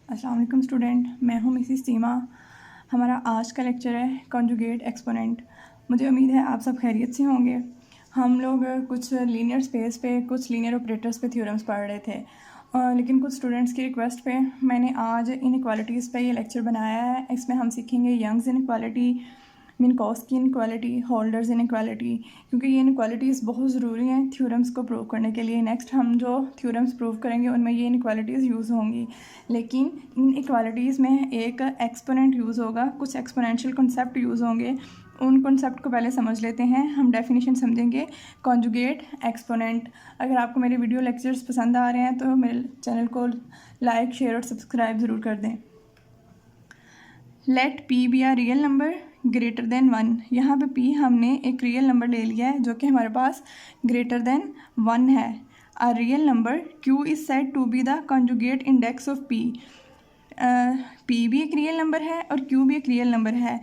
अस्सलाम वालेकुम स्टूडेंट, मैं हूँ मिसिस सीमा। हमारा आज का लेक्चर है कॉन्जुगेट एक्सपोनेंट। मुझे उम्मीद है आप सब खैरियत से होंगे। हम लोग कुछ लीनियर स्पेस पे, कुछ लीनियर ऑपरेटर्स पे थ्योरम्स पढ़ रहे थे, लेकिन कुछ स्टूडेंट्स की रिक्वेस्ट पे मैंने आज इनइक्वालिटीज़ पे ये लेक्चर बनाया है। इसमें हम सीखेंगे Young's inequality, Minkowski inequality, Holder's inequality, क्योंकि ये इनइक्वालिटीज़ बहुत ज़रूरी हैं थ्योरम्स को प्रूव करने के लिए। नेक्स्ट हम जो थ्योरम्स प्रूव करेंगे उनमें ये इनइक्वालिटीज़ यूज़ होंगी, लेकिन इन इक्वालिटीज़ में एक एक्सपोनेंट यूज़ होगा, कुछ एक्सपोनेंशियल कॉन्सेप्ट यूज़ होंगे। उन कॉन्सेप्ट को पहले समझ लेते हैं। हम डेफिनेशन समझेंगे कॉन्जुगेट एक्सपोनेंट। अगर आपको मेरे वीडियो लेक्चर्स पसंद आ रहे हैं तो मेरे चैनल को लाइक, शेयर और सब्सक्राइब ज़रूर कर दें। Let p be r real number greater than 1। यहाँ पे p हमने एक रियल नंबर ले लिया है जो कि हमारे पास ग्रेटर देन 1 है। A real number q is said to be the conjugate index of p। p भी एक रियल नंबर है और q भी एक रियल नंबर है।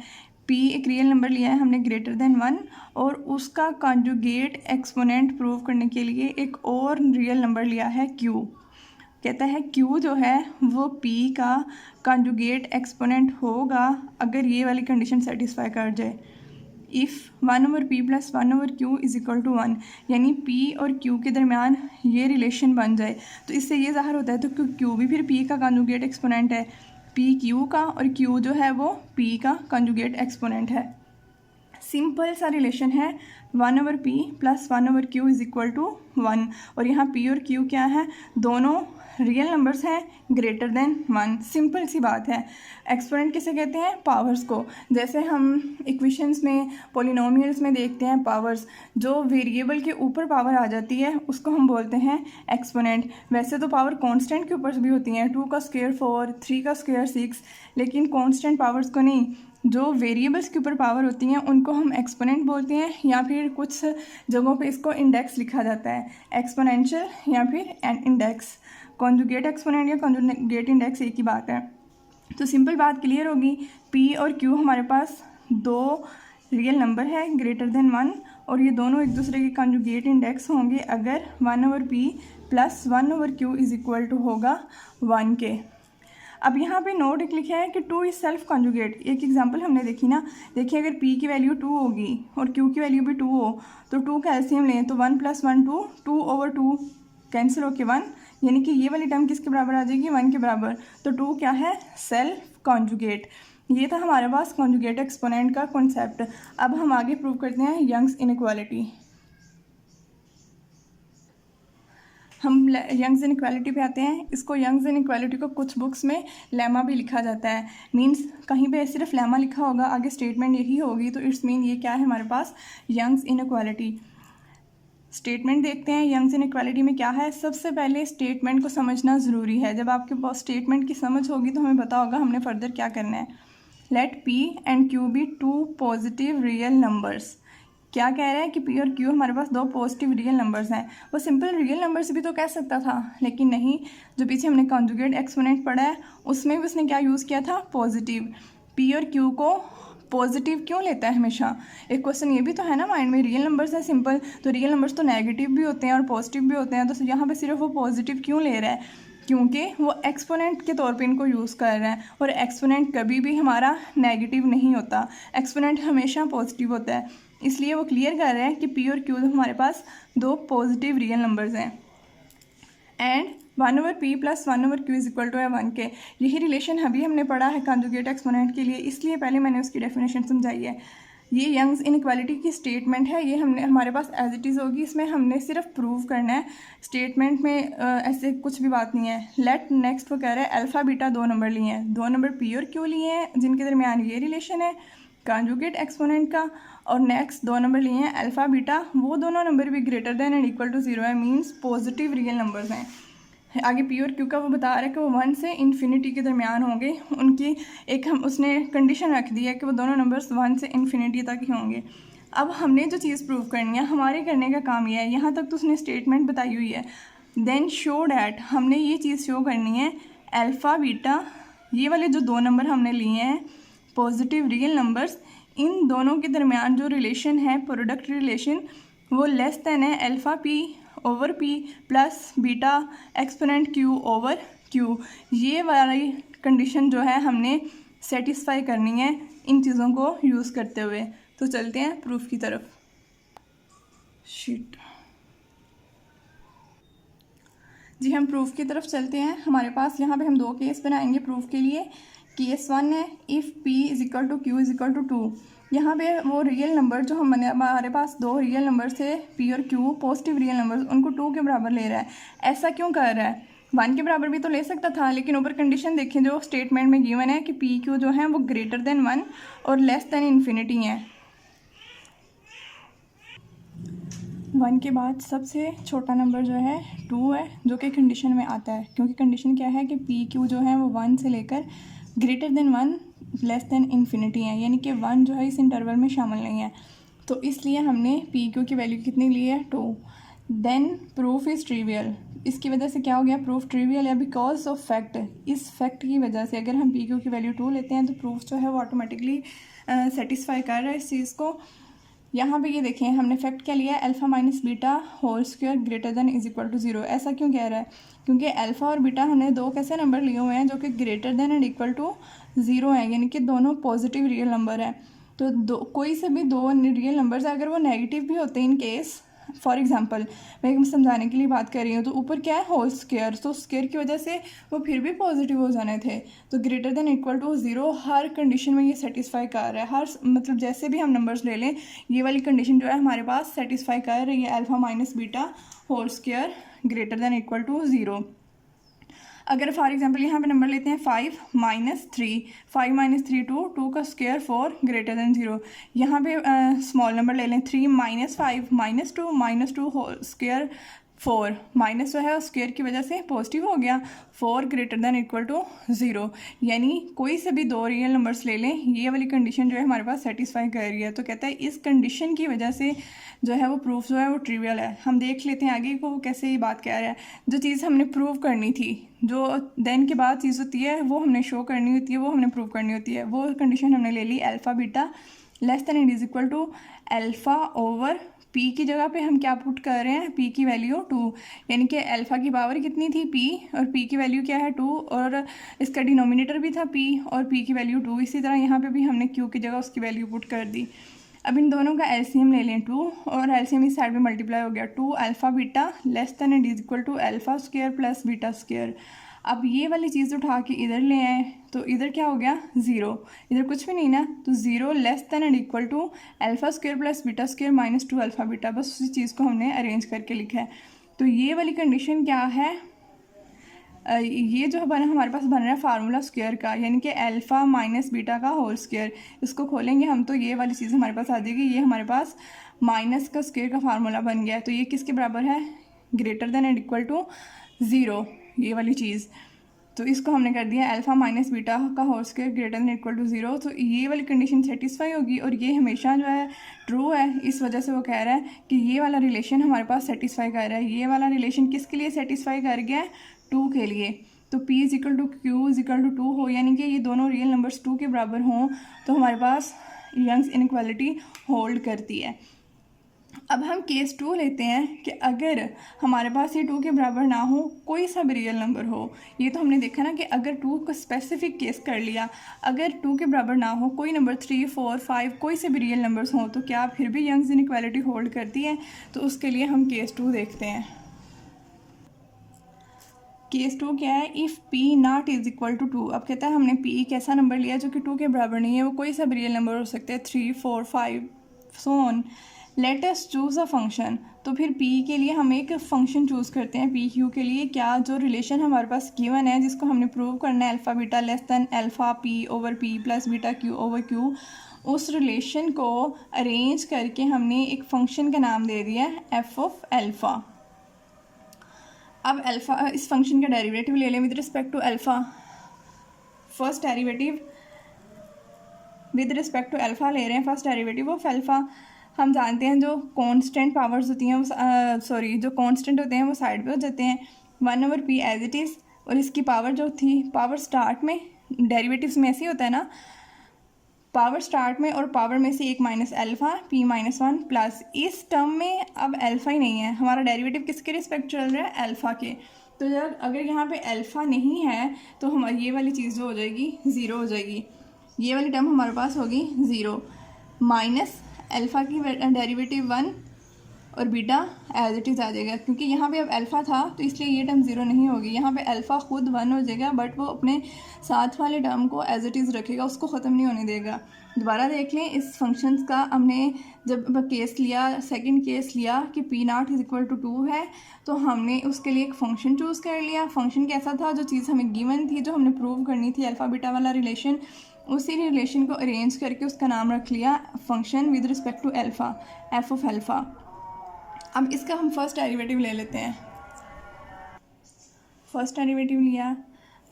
p एक रियल नंबर लिया है हमने ग्रेटर देन 1, और उसका कॉन्जुगेट एक्सपोनेंट प्रूव करने के लिए एक और रियल नंबर लिया है q। कहता है q जो है वो p का कॉन्जुगेट एक्सपोनेंट होगा अगर ये वाली कंडीशन सेटिस्फाई कर जाए। If 1/p + 1/q is equal to 1, यानी p और q के दरमियान ये रिलेशन बन जाए तो इससे ये ज़ाहिर होता है तो q भी फिर p का कॉन्जुगेट एक्सपोनेंट है, p q का, और q जो है वो p का कॉन्जुगेट एक्सपोनेंट है। सिंपल सा रिलेशन है 1/p + 1/q is equal to 1, और यहाँ p और q क्या है, दोनों रियल नंबर्स हैं ग्रेटर देन 1। सिंपल सी बात है। एक्सपोनेंट किसे कहते हैं, पावर्स को। जैसे हम इक्वेशंस में, पॉलिनोमियल्स में देखते हैं पावर्स, जो वेरिएबल के ऊपर पावर आ जाती है उसको हम बोलते हैं एक्सपोनेंट। वैसे तो पावर कांस्टेंट के ऊपर भी होती हैं, 2 का स्क्वायर 4, 3 का स्क्वायर 6, लेकिन कांस्टेंट पावर्स को नहीं। जो वेरिएबल्स के ऊपर पावर होती हैं उनको हम एक्सपोनेंट बोलते हैं, या फिर कुछ जगहों पे इसको इंडेक्स लिखा जाता है, एक्सपोनेंशियल या फिर इंडेक्स। कॉन्जुगेट एक्सपोनेंट या कॉन्जुगेट इंडेक्स एक ही बात है। तो सिंपल बात क्लियर होगी। p और q हमारे पास दो रियल नंबर है ग्रेटर देन 1, और ये दोनों एक दूसरे के कॉन्जुगेट इंडेक्स होंगे अगर 1/p + 1/q is equal to होगा 1 के। अब यहाँ पे नोट एक लिखा है कि 2 इज सेल्फ कॉन्जुगेट। एक एग्जांपल हमने देखी ना, देखिए अगर p की वैल्यू 2 होगी और q की वैल्यू भी 2 हो तो 2 का एलसीएम लें तो 1 + 1 2, 2/2 कैंसिल होके 1, यानी कि ये वाली टर्म किसके बराबर आ जाएगी, 1 के बराबर। तो 2 क्या है, सेल्फ कॉन्जुगेट। ये था हमारे पास कॉन्जुगेट एक्सपोनेंट का कॉन्सेप्ट। अब हम आगे प्रूव करते हैं यंग्स इनइक्वालिटी। हम यंग्स इनइक्वालिटी पे आते हैं। इसको यंग्स इनइक्वालिटी को कुछ बुक्स में लेमा भी लिखा जाता है। मींस कहीं पे सिर्फ लेमा लिखा होगा, आगे स्टेटमेंट यही होगी, तो इट्स मीन ये क्या है हमारे पास, यंग्स इनइक्वालिटी। स्टेटमेंट देखते हैं यंग्स इनइक्वालिटी में क्या है। सबसे पहले स्टेटमेंट को समझना ज़रूरी है। जब आपके पास स्टेटमेंट की समझ होगी तो हमें पता होगा हमने फर्दर क्या करना है। Let p and q be 2 positive real numbers. क्या कह रहा है कि p और q हमारे पास 2 पॉजिटिव रियल नंबर्स हैं। वो सिंपल रियल नंबर्स भी तो कह सकता था, लेकिन नहीं, जो पीछे हमने कॉन्जुगेट एक्सपोनेंट पढ़ा है उसमें भी उसने क्या यूज़ किया था, पॉजिटिव। p और q को पॉजिटिव क्यों लेता है हमेशा, एक क्वेश्चन ये भी तो है ना माइंड में। रियल नंबर्स है सिंपल, तो रियल नंबर्स तो नेगेटिव भी होते हैं और पॉजिटिव भी होते हैं, तो यहाँ पे सिर्फ वो पॉजिटिव क्यों ले रहा है, क्योंकि वो एक्सपोनेंट के तौर पे इनको यूज़ कर रहा है, और एक्सपोनेंट कभी भी हमारा नेगेटिव नहीं होता, एक्सपोनेंट हमेशा पॉजिटिव होता है। इसलिए वो क्लियर कर रहे हैं कि p और q हमारे पास 2 पॉजिटिव रियल नंबर्स हैं। And 1/p + 1/q is equal to 1 के। यही रिलेशन अभी हमने पढ़ा है कॉन्जुगेट एक्सपोनेंट के लिए, इसलिए पहले मैंने उसकी डेफिनेशन समझाई है। ये यंग्स इनइक्वालिटी की स्टेटमेंट है, ये हमने हमारे पास एज इट इज़ होगी, इसमें हमने सिर्फ प्रूव करना है। स्टेटमेंट में ऐसे कुछ भी बात नहीं है। लेट नेक्स्ट वो कह रहा है अल्फ़ा बीटा 2 नंबर लिए हैं, 2 नंबर p और q लिए हैं जिनके दरमियान ये रिलेशन है कॉन्जुगेट एक्सपोनेंट का, और नेक्स्ट 2 नंबर लिए हैं अल्फ़ा बीटा, वो दोनों नंबर भी greater than and equal to 0 है, मीन्स पॉजिटिव रियल नंबर्स हैं। आगे p और q का वो बता रहा है कि वो 1 से इन्फिनिटी के दरमियान होंगे। उनकी एक हम उसने कंडीशन रख दी है कि वो दोनों नंबर्स 1 से इन्फिनिटी तक ही होंगे। अब हमने जो चीज़ प्रूव करनी है, हमारे करने का काम यह है, यहाँ तक तो उसने स्टेटमेंट बताई हुई है। देन शो डैट, हमने ये चीज़ शो करनी है अल्फ़ा बीटा, ये वाले जो 2 नंबर हमने लिए हैं पॉजिटिव रियल नंबर्स, इन दोनों के दरमियान जो रिलेशन है, प्रोडक्ट रिलेशन, वो लेस देन है alpha p/p + beta exponent q/q। Q. ये वाली कंडीशन जो है हमने सेटिस्फाई करनी है इन चीज़ों को यूज़ करते हुए। तो चलते हैं प्रूफ की तरफ। शीट जी, हम प्रूफ की तरफ चलते हैं। हमारे पास यहाँ पे हम दो केस बनाएंगे प्रूफ के लिए। केस 1 है इफ़ P = Q = 2। यहाँ पे वो रियल नंबर जो हमारे पास दो रियल नंबर थे P और Q, पॉजिटिव रियल नंबर, उनको 2 के बराबर ले रहा है। ऐसा क्यों कर रहा है? 1 के बराबर भी तो ले सकता था, लेकिन ऊपर कंडीशन देखें जो स्टेटमेंट में गिवन है कि P Q जो है वो >1 और <∞ है। 1 के बाद सबसे छोटा नंबर जो है 2 है, जो कि कंडीशन में आता है, क्योंकि कंडीशन क्या है कि P Q जो है वो 1 से लेकर >1 ∞ है, यानी कि 1 जो है इस इंटरवल में शामिल नहीं है। तो इसलिए हमने P Q की वैल्यू कितनी ली है? 2। Then proof is trivial. इसकी वजह से क्या हो गया? प्रूफ ट्रिवियल है बिकॉज ऑफ फैक्ट। इस फैक्ट की वजह से अगर हम P Q की वैल्यू 2 लेते हैं तो प्रूफ जो है वो ऑटोमेटिकली सेटिस्फाई कर रहा है इस चीज़ को। यहाँ पे ये देखें हमने फैक्ट क्या लिया है, α - β होल स्क्वायर > 0। ऐसा क्यों कह रहा है? क्योंकि अल्फ़ा और बीटा हमने दो कैसे नंबर लिए हुए हैं जो कि > 0 है, यानी कि दोनों पॉजिटिव रियल नंबर है। तो कोई से भी दो रियल नंबर्स अगर वो नेगेटिव भी होते हैं इन केस, फॉर एग्जांपल मैं समझाने के लिए बात कर रही हूँ, तो ऊपर क्या है होल स्क्वायर, तो स्क्वायर की वजह से वो फिर भी पॉजिटिव हो जाने थे। तो > 0 हर कंडीशन में ये सेटिस्फाई कर रहा है। हर मतलब जैसे भी हम नंबर्स ले लें, ये वाली कंडीशन जो है हमारे पास सेटिस्फाई कर रही है, α - β होल स्क्वायर > 0। अगर फॉर एग्जांपल यहाँ पे नंबर लेते हैं 5 - 3, 5 - 3 2 का स्क्वायर 4 > 0। यहाँ पे स्मॉल नंबर ले लें 3 - 5 - 2 होल स्क्वायर 4, माइनस जो है स्क्वायर की वजह से पॉजिटिव हो गया, 4 > 0। यानी कोई से भी दो रियल नंबर्स ले लें, ये वाली कंडीशन जो है हमारे पास सेटिस्फाई कर रही है। तो कहता है इस कंडीशन की वजह से जो है वो प्रूफ जो है वो ट्रिवियल है। हम देख लेते हैं आगे को कैसे ये बात कह रहा है। जो चीज़ हमने प्रूव करनी थी, जो देन के बाद चीज़ होती है वो हमने शो करनी होती है, वो हमने प्रूव करनी होती है। वो कंडीशन हमने ले ली α β < < P की जगह पे हम क्या पुट कर रहे हैं, P की वैल्यू 2, यानी कि अल्फ़ा की पावर कितनी थी P, और P की वैल्यू क्या है 2, और इसका डिनोमिनेटर भी था P और P की वैल्यू 2। इसी तरह यहाँ पे भी हमने Q की जगह उसकी वैल्यू पुट कर दी। अब इन दोनों का एलसीएम ले लें 2, और एलसीएम इस साइड में मल्टीप्लाई हो गया, 2 α β < α² + β²। अब ये वाली चीज़ उठा के इधर ले आए तो इधर क्या हो गया 0, इधर कुछ भी नहीं ना, तो 0 < α² + β² - 2 α β। बस उसी चीज़ को हमने अरेंज करके लिखा है। तो ये वाली कंडीशन क्या है, ये जो बना हमारे पास बन रहा है फार्मूला स्क्वायर का, यानी कि α - β का होल स्क्वायर। इसको खोलेंगे हम तो ये वाली चीज़ हमारे पास आ जाएगी। ये हमारे पास माइनस का स्क्वायर का फार्मूला बन गया है। तो ये किसके बराबर है, > 0, ये वाली चीज़। तो इसको हमने कर दिया α - β का होल स्क्वायर > 0। तो ये वाली कंडीशन सेटिस्फाई होगी, और ये हमेशा जो है ट्रू है। इस वजह से वो कह रहा है कि ये वाला रिलेशन हमारे पास सेटिस्फाई कर रहा है। ये वाला रिलेशन किसके लिए सेटिस्फाई कर गया है, 2 के लिए। तो P = Q = 2 हो, यानी कि ये दोनों रियल नंबर्स 2 के बराबर हों, तो हमारे पास यंग्स इनइक्वालिटी होल्ड करती है। अब हम केस 2 लेते हैं कि अगर हमारे पास ये 2 के बराबर ना हो, कोई सा भी रियल नंबर हो। ये तो हमने देखा ना कि अगर 2 का स्पेसिफिक केस कर लिया, अगर 2 के बराबर ना हो कोई नंबर, 3 4 5 कोई से भी रियल नंबर्स हों, तो क्या फिर भी यंग्स इनइक्वालिटी होल्ड करती है? तो उसके लिए हम केस 2 देखते हैं। केस 2 क्या है, इफ़ P ≠ 2। अब कहता है हमने P एक ऐसा नंबर लिया जो कि 2 के बराबर नहीं है, वो कोई सा भी रियल नंबर हो सकते हैं, 3 4 5 so on. Let us choose a function. तो फिर P के लिए हम एक फंक्शन चूज़ करते हैं, P Q के लिए। क्या जो रिलेशन हमारे पास गिवन है जिसको हमने प्रूव करना है, α β < α P/P + βQ/Q, उस रिलेशन को अरेंज करके हमने एक फंक्शन का नाम दे दिया है f(α)। अब अल्फ़ा, इस फंक्शन का डेरिवेटिव ले लें with respect to alpha. First derivative with respect to alpha ले रहे हैं, फर्स्ट डेरिवेटिव ऑफ अल्फ़ा। हम जानते हैं जो कांस्टेंट पावर्स होती हैं जो कांस्टेंट होते हैं वो साइड पे हो जाते हैं, 1/p एज इट इज़। और इसकी पावर जो थी, पावर स्टार्ट में डेरिवेटिव्स में ऐसे ही होता है ना, पावर स्टार्ट में और पावर में से एक माइनस अल्फ़ा P - 1 प्लस इस टर्म में अब अल्फ़ा ही नहीं है, हमारा डेरिवेटिव किसके रिस्पेक्ट चल रहा है, अल्फ़ा के। तो जब अगर यहाँ पे अल्फ़ा नहीं है तो हमारी ये वाली चीज़ जो हो जाएगी ज़ीरो हो जाएगी, ये वाली टर्म हमारे पास होगी ज़ीरो, माइनस अल्फ़ा की डेरिवेटिव 1 और बीटा एज इट इज़ आ जाएगा। क्योंकि यहाँ पे अब अल्फ़ा था तो इसलिए ये टर्म ज़ीरो नहीं होगी, यहाँ पे अल्फ़ा खुद 1 हो जाएगा, बट वो अपने साथ वाले टर्म को एज इट इज़ रखेगा, उसको ख़त्म नहीं होने देगा। दोबारा देख लें इस फंक्शन का, हमने जब केस लिया, सेकंड केस लिया कि p not is equal to 2 है, तो हमने उसके लिए एक फ़ंक्शन चूज़ कर लिया। फंक्शन कैसा था, जो चीज़ हमें गिवन थी, जो हमने प्रूव करनी थी, अल्फ़ा बीटा वाला रिलेशन, उसी रिलेशन को अरेंज करके उसका नाम रख लिया function with respect to alpha, F of alpha. अब इसका हम फर्स्ट डेरिवेटिव ले लेते हैं। फर्स्ट डेरिवेटिव लिया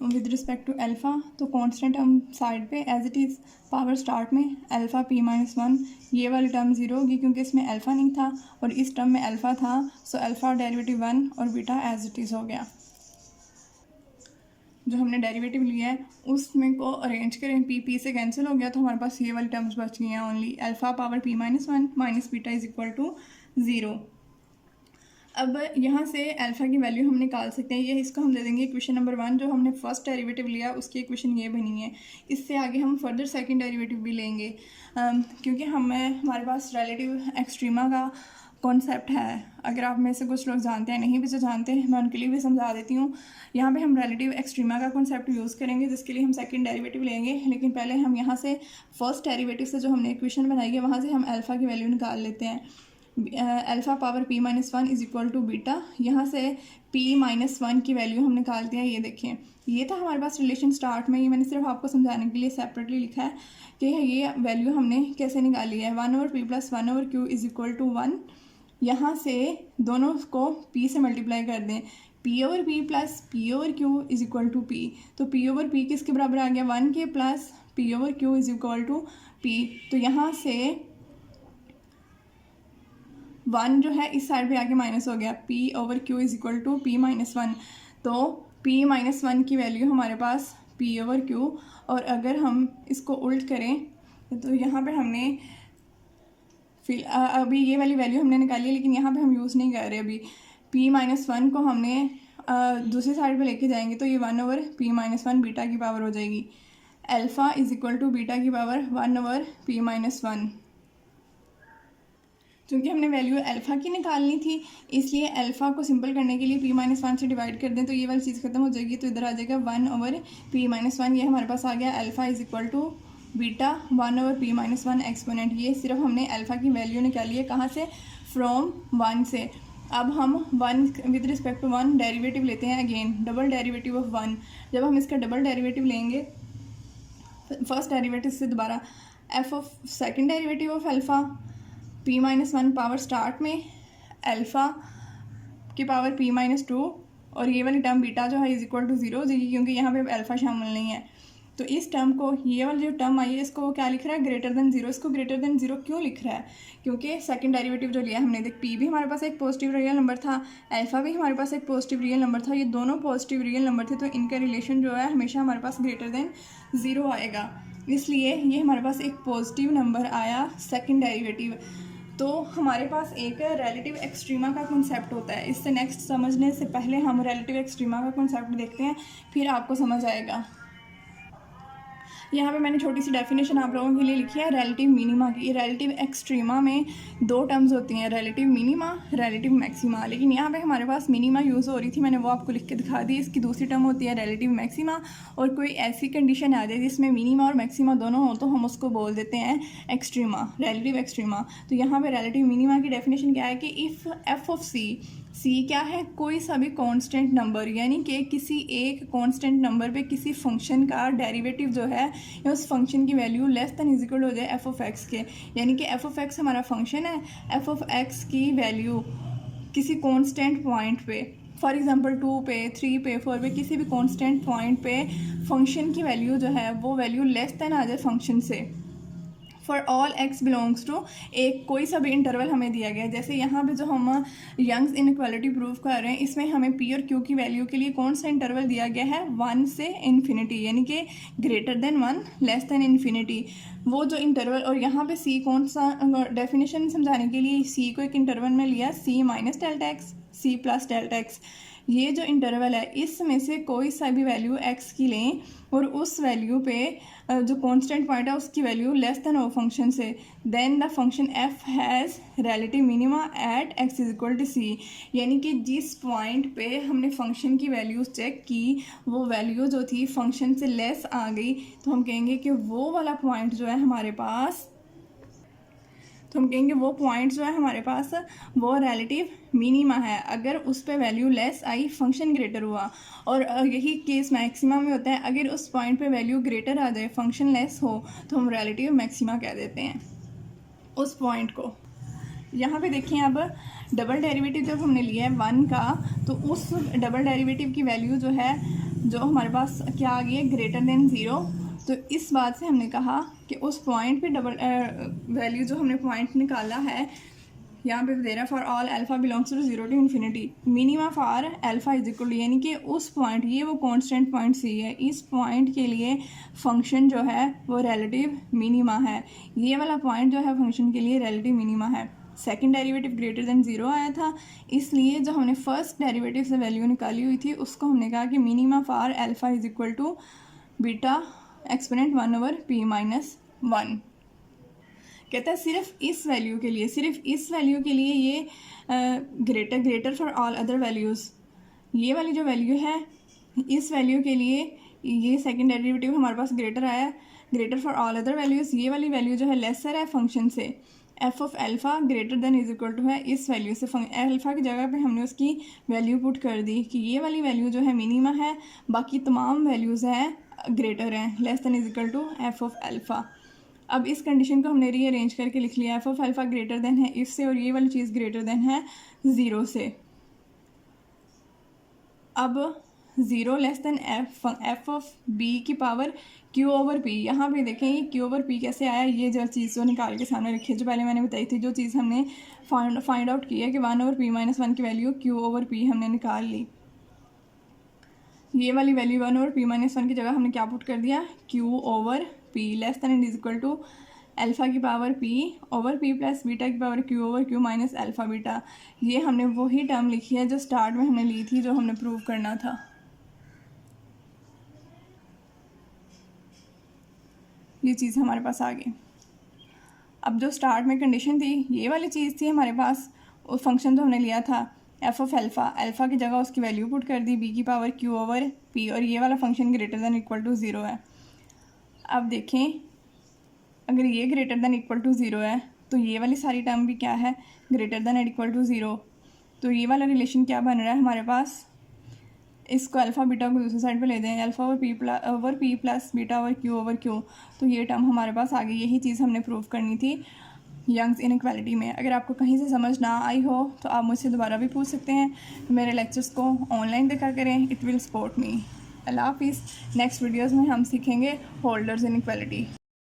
विद रिस्पेक्ट टू अल्फ़ा, तो कांस्टेंट हम साइड पे as it is, power start में अल्फ़ा p माइनस 1, ये वाली टर्म ज़ीरो होगी क्योंकि इसमें अल्फ़ा नहीं था और इस टर्म में अल्फ़ा था, सो अल्फ़ा डेरिवेटिव 1 और बीटा एज इट इज़ हो गया। जो हमने डेरिवेटिव लिया है उसमें को अरेंज करें, p से कैंसिल हो गया तो हमारे पास ये वाली टर्म्स बच गई हैं only, alpha power p minus 1 minus beta is equal to 0। अब यहाँ से अल्फ़ा की वैल्यू हम निकाल सकते हैं, ये इसको हम दे देंगे इक्वेशन नंबर 1, जो हमने फर्स्ट डेरिवेटिव लिया उसकी इक्वेशन ये बनी है। इससे आगे हम फर्दर सेकंड डेरिवेटिव भी लेंगे, क्योंकि हमारे पास रिलेटिव एक्सट्रीमा का कॉन्सेप्ट है। अगर आप में से कुछ लोग जानते हैं, नहीं भी जो जानते हैं, मैं उनके लिए भी समझा देती हूँ। यहाँ पे हम रिलेटिव एक्सट्रीमा का कॉन्सेप्ट यूज़ करेंगे, जिसके लिए हम सेकंड डेरिवेटिव लेंगे, लेकिन पहले हम यहाँ से फर्स्ट डेरिवेटिव से जो हमने इक्वेशन बनाई है वहाँ से हम अल्फ़ा की वैल्यू निकाल लेते हैं। Alpha power p minus 1 is equal to beta, यहाँ से p माइनस 1 की वैल्यू हम निकालते हैं। ये देखें, ये था हमारे पास रिलेशन स्टार्ट में, ये मैंने सिर्फ आपको समझाने के लिए सेपरेटली लिखा है कि ये वैल्यू हमने कैसे निकाली है। 1 over p plus 1 over q is equal to 1, यहाँ से दोनों को p से मल्टीप्लाई कर दें, p over p plus p over q is equal to p, तो p ओवर p किसके बराबर आ गया, 1 के, plus p over q is equal to p, तो यहाँ से 1 जो है इस साइड पे आके माइनस हो गया, p over q is equal to p minus 1, तो p माइनस 1 की वैल्यू हमारे पास p ओवर q, और अगर हम इसको उल्ट करें तो यहाँ पे हमने फिर अभी ये वाली वैल्यू हमने निकाली है, लेकिन यहाँ पे हम यूज़ नहीं कर रहे अभी। p माइनस 1 को हमने दूसरी साइड पे लेके जाएंगे तो ये 1 ओवर p माइनस 1 बीटा की पावर हो जाएगी, alpha is equal to beta की पावर 1 ओवर p माइनस 1। क्योंकि हमने वैल्यू अल्फ़ा की निकालनी थी, इसलिए अल्फ़ा को सिंपल करने के लिए p माइनस 1 से डिवाइड कर दें तो ये वाली चीज़ खत्म हो जाएगी, तो इधर आ जाएगा 1 ओवर p माइनस 1, ये हमारे पास आ गया alpha is equal to beta 1 over p minus 1 exponent. ये सिर्फ हमने अल्फ़ा की वैल्यू निकाली है, कहाँ से, फ्रॉम 1 से। अब हम 1 विद रिस्पेक्ट टू 1 डेरिवेटिव लेते हैं, अगेन डबल डेरिवेटिव ऑफ 1। जब हम इसका डबल डेरिवेटिव लेंगे फर्स्ट डेरिवेटिव से दोबारा, F of second derivative of alpha p minus 1 power start में अल्फ़ा की पावर p माइनस 2, और ये वाली टर्म बीटा जो है इज इक्वल टू 0 हो जाएगी, क्योंकि यहाँ पे अल्फ़ा शामिल नहीं है। तो इस टर्म को, ये वाली जो टर्म आई है इसको वो क्या लिख रहा है, ग्रेटर देन 0। इसको ग्रेटर देन 0 क्यों लिख रहा है, क्योंकि सेकंड डेरिवेटिव जो लिया हमने, देख p भी हमारे पास एक पॉजिटिव रियल नंबर था, अल्फ़ा भी हमारे पास एक पॉजिटिव रियल नंबर था, ये दोनों पॉजिटिव रियल नंबर थे, तो इनका रिलेशन जो है हमेशा हमारे पास ग्रेटर देन 0 आएगा, इसलिए ये हमारे पास एक पॉजिटिव नंबर आया सेकेंड डेरिवेटिव। तो हमारे पास एक रिलेटिव एक्सट्रीमा का कॉन्सेप्ट होता है। इससे नेक्स्ट समझने से पहले हम रिलेटिव एक्सट्रीमा का कॉन्सेप्ट देखते हैं, फिर आपको समझ आएगा। यहाँ पे मैंने छोटी सी डेफिनेशन आप लोगों के लिए लिखी है रिलेटिव मिनिमा की। रिलेटिव एक्सट्रीमा में दो टर्म्स होती हैं, रिलेटिव मिनिमा, रिलेटिव मैक्सिमा, लेकिन यहाँ पे हमारे पास मिनिमा यूज़ हो रही थी, मैंने वो आपको लिख के दिखा दी। इसकी दूसरी टर्म होती है रिलेटिव मैक्सिमा, और कोई ऐसी कंडीशन आ जाए जिसमें मिनिमा और मैक्सिमा दोनों हो तो हम उसको बोल देते हैं एक्सट्रीमा, रिलेटिव एक्सट्रीमा। तो यहाँ पे रिलेटिव मिनिमा की डेफिनेशन क्या है कि इफ़ एफ ऑफ सी क्या है, कोई सा भी कांस्टेंट नंबर, यानी कि किसी एक कांस्टेंट नंबर पे किसी फंक्शन का डेरिवेटिव जो है या उस फंक्शन की value less than is equal हो जाए एफ ऑफ एक्स के, यानी कि एफ ऑफ एक्स हमारा फंक्शन है, एफ ऑफ एक्स की वैल्यू किसी कांस्टेंट पॉइंट पे, फॉर एग्जांपल 2 पे, 3 पे, 4 पे, किसी भी कांस्टेंट पॉइंट पे फंक्शन की वैल्यू जो है वो वैल्यू लेस देन आ जाए फंक्शन से, for all x belongs to एक कोई सा भी इंटरवल हमें दिया गया है। जैसे यहाँ पे जो हम यंग्स इनइक्वालिटी प्रूव कर रहे हैं, इसमें हमें पी और क्यू की वैल्यू के लिए कौन सा इंटरवल दिया गया है, 1 से इन्फिनिटी, यानी कि greater than 1 less than infinity, वो जो इंटरवल। और यहाँ पे सी कौन सा, डेफिनेशन समझाने के लिए सी को एक इंटरवल में लिया, C minus delta X, C plus delta X, ये जो इंटरवल है इसमें से कोई सा भी वैल्यू x की लें और उस वैल्यू पे जो कांस्टेंट पॉइंट है उसकी वैल्यू लेस देन वो फंक्शन से, then the function f has relative minima at x is equal to c। यानी कि जिस पॉइंट पे हमने फंक्शन की वैल्यूज़ चेक की वो वैल्यू जो थी फंक्शन से लेस आ गई, तो हम कहेंगे कि वो वाला पॉइंट जो है हमारे पास, जो है हमारे पास वो रिलेटिव मिनिमा है। अगर उस पे value less I function greater हुआ, और यही केस मैक्सिमा में होता है, अगर उस पॉइंट पे वैल्यू ग्रेटर आ जाए फंक्शन लेस हो तो हम रिलेटिव मैक्सिमा कह देते हैं उस पॉइंट को। यहाँ पे देखिए अब डबल डेरिवेटिव जब हमने लिया है 1 का, तो उस डबल डेरिवेटिव की वैल्यू जो है जो हमारे पास क्या आ गई है ग्रेटर देन 0। तो इस बात से हमने कहा कि उस पॉइंट पे डबल वैल्यू जो हमने पॉइंट निकाला है यहाँ पे दे रहा for all alpha belongs to 0 to infinity minima for alpha is equal, यानी कि उस पॉइंट, ये वो कांस्टेंट पॉइंट सी है, इस पॉइंट के लिए फंक्शन जो है वो रिलेटिव मिनिमा है। ये वाला पॉइंट जो है फंक्शन के लिए रिलेटिव मिनिमा है। सेकंड डेरिवेटिव ग्रेटर देन 0 आया था, इसलिए जो हमने फर्स्ट डेरिवेटिव से वैल्यू निकाली हुई थी उसको हमने कहा कि minima for alpha is equal to beta exponent 1/p-1। कहता है सिर्फ इस वैल्यू के लिए ये greater for all other values, ये वाली जो वैल्यू है इस वैल्यू के लिए ये सेकंड डेरिवेटिव हमारे पास ग्रेटर आया, greater for all other values. ये वाली वैल्यू जो है लेसर है फंक्शन से, F of alpha greater than is equal to है इस वैल्यू से, अल्फ़ा की जगह पे हमने उसकी वैल्यू पुट कर दी कि ये वाली वैल्यू जो है मिनिमा है, बाकी तमाम वैल्यूज़ हैं ग्रेटर हैं, less than is equal to F of alpha. अब इस कंडीशन को हमने रीअरेंज करके लिख लिया, F of alpha greater than है इफ से और ये वाली चीज़ ग्रेटर देन है 0 से। अब 0 less than F of B की पावर क्यू ओवर पी। यहाँ पे देखें ये क्यू ओवर पी कैसे आया, ये जो चीज़ जो निकाल के सामने रखी है जो पहले मैंने बताई थी, जो चीज़ हमने फाइंड आउट की है कि 1/p-1 की वैल्यू क्यू ओवर पी हमने निकाल ली। ये वाली वैल्यू 1/p-1 की जगह हमने क्या पुट कर दिया Q over P less than and is equal to alpha की power P over P plus beta की power Q over Q minus alpha beta. ये हमने वही टर्म लिखी है जो स्टार्ट में हमने ली थी, जो हमने प्रूव करना था। ये चीज़ हमारे पास आ गई। अब जो स्टार्ट में कंडीशन थी ये वाली चीज़ थी हमारे पास, उस फंक्शन जो हमने लिया था एफ ऑफ अल्फ़ा की जगह उसकी वैल्यू पुट कर दी बी की पावर क्यू ओवर पी, और ये वाला function greater than equal to 0 है। अब देखें अगर ये ग्रेटर देन इक्वल टू 0 है तो ये वाली सारी टर्म भी क्या है greater than and equal to 0। तो ये वाला रिलेशन क्या बन रहा है हमारे पास, इसको अल्फ़ा बीटा को दूसरी साइड पे ले दें, alpha over P plus beta over Q, तो ये टर्म हमारे पास आ गई। यही चीज़ हमने प्रूव करनी थी यंग्स इनइक्वालिटी में। अगर आपको कहीं से समझ ना आई हो तो आप मुझसे दोबारा भी पूछ सकते हैं। मेरे लेक्चर्स को ऑनलाइन देखा करें, इट विल सपोर्ट मी। अल्लाह हाफिज़। नेक्स्ट वीडियोज़ में हम सीखेंगे होल्डर्स इनइक्वालिटी।